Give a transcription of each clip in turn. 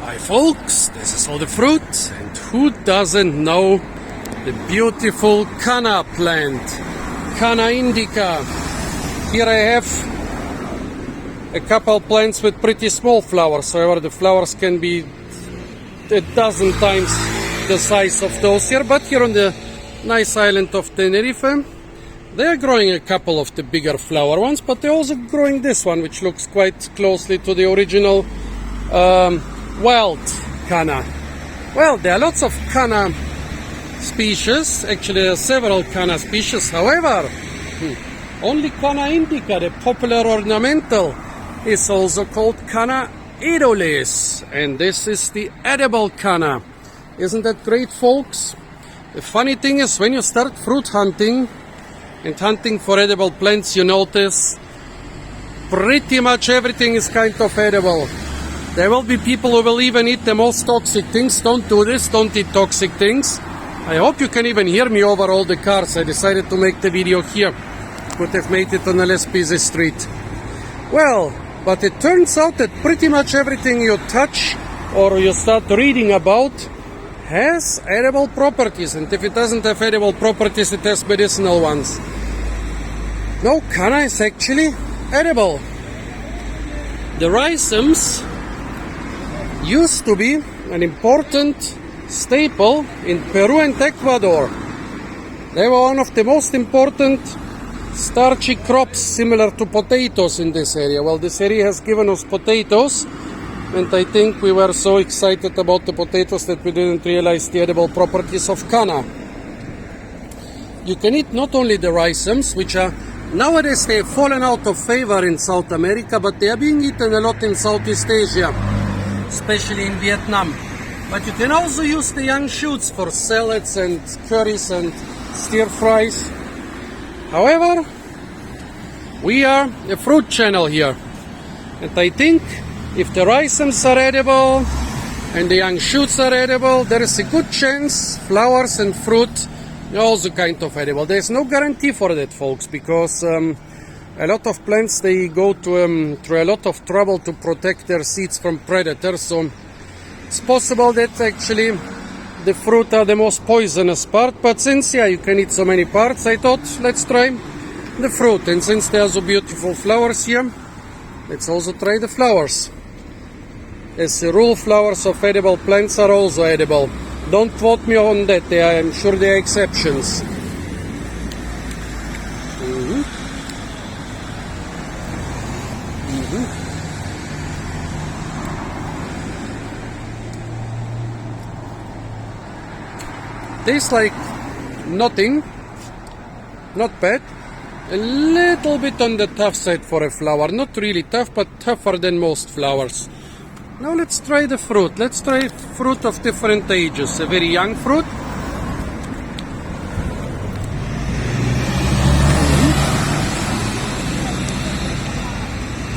Hi folks, this is all the fruit, and who doesn't know the beautiful Canna plant, Canna indica. Here I have a couple plants with pretty small flowers, however the flowers can be a dozen times the size of those here, but here on the nice island of Tenerife they are growing a couple of the bigger flower ones, but they're also growing this one, which looks quite closely to the original wild Canna. Well, there are lots of Canna species, actually there are several Canna species, however, only Canna indica, the popular ornamental, is also called Canna edulis, and this is the edible Canna. Isn't that great, folks? The funny thing is, when you start fruit hunting and hunting for edible plants, you notice pretty much everything is kind of edible. There will be people who will even eat the most toxic things. Don't do this, don't eat toxic things. I hope you can even hear me over all the cars. I decided to make the video here. Could have made it on a less busy street. Well, but it turns out that pretty much everything you touch or you start reading about has edible properties, and if it doesn't have edible properties, it has medicinal ones. No, Canna is actually edible. The rhizomes used to be an important staple in Peru and Ecuador. They were one of the most important starchy crops, similar to potatoes in this area. Well, this area has given us potatoes, and I think we were so excited about the potatoes that we didn't realize the edible properties of Canna. You can eat not only the rhizomes, which are nowadays they have fallen out of favor in South America, but they are being eaten a lot in Southeast Asia, especially in Vietnam. But you can also use the young shoots for salads and curries and stir fries. However, we are a fruit channel here, and I think if the rhizomes are edible and the young shoots are edible, there is a good chance flowers and fruit are also kind of edible. There's no guarantee for that, folks, because a lot of plants, they go to through a lot of trouble to protect their seeds from predators, so it's possible that actually the fruit are the most poisonous part, but since you can eat so many parts, I thought let's try the fruit, and since there are so beautiful flowers here, let's also try the flowers. As a rule, flowers of edible plants are also edible. Don't quote me on that, I'm sure there are exceptions. Tastes like nothing, not bad. A little bit on the tough side for a flower, not really tough, but tougher than most flowers. Now let's try the fruit. Let's try fruit of different ages. A very young fruit.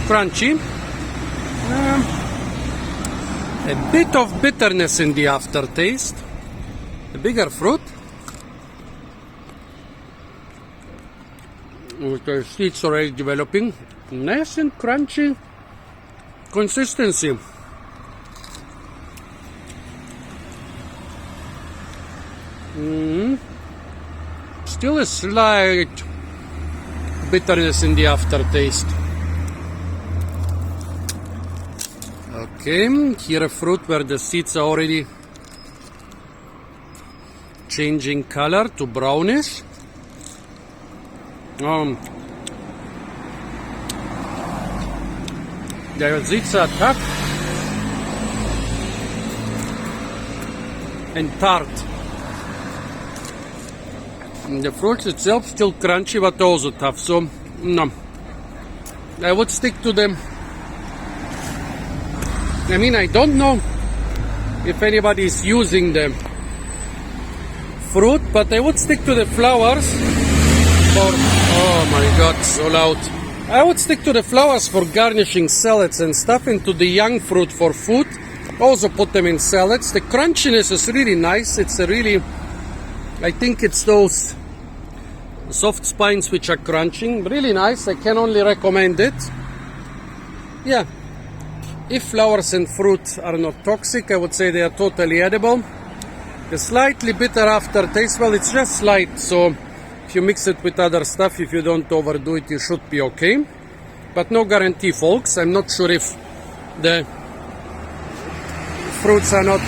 Crunchy. A bit of bitterness in the aftertaste. A bigger fruit. With the seeds already developing. Nice and crunchy consistency. Still a slight bitterness in the aftertaste. Okay, here a fruit where the seeds are already changing color to brownish. The seeds are tough and tart. And the fruit itself still crunchy but also tough, so no. I would stick to them. I mean, I don't know if anybody is using the fruit, but I would stick to the flowers for, oh my god, so loud. I would stick to the flowers for garnishing salads and stuff, and to the young fruit for food. Also put them in salads. The crunchiness is really nice. It's a really, I think it's those soft spines which are crunching. Really nice. I can only recommend it. Yeah, If flowers and fruit are not toxic, I would say they are totally edible. The slightly bitter aftertaste, well, it's just slight, so if you mix it with other stuff, if you don't overdo it, you should be okay. But no guarantee, folks. I'm not sure if the fruits are not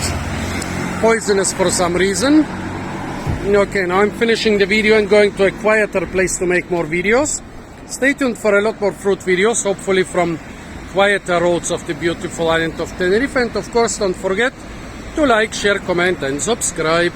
poisonous for some reason. Okay, now I'm finishing the video and going to a quieter place to make more videos. Stay tuned for a lot more fruit videos, hopefully from quieter roads of the beautiful island of Tenerife. And of course, don't forget to like, share, comment and subscribe.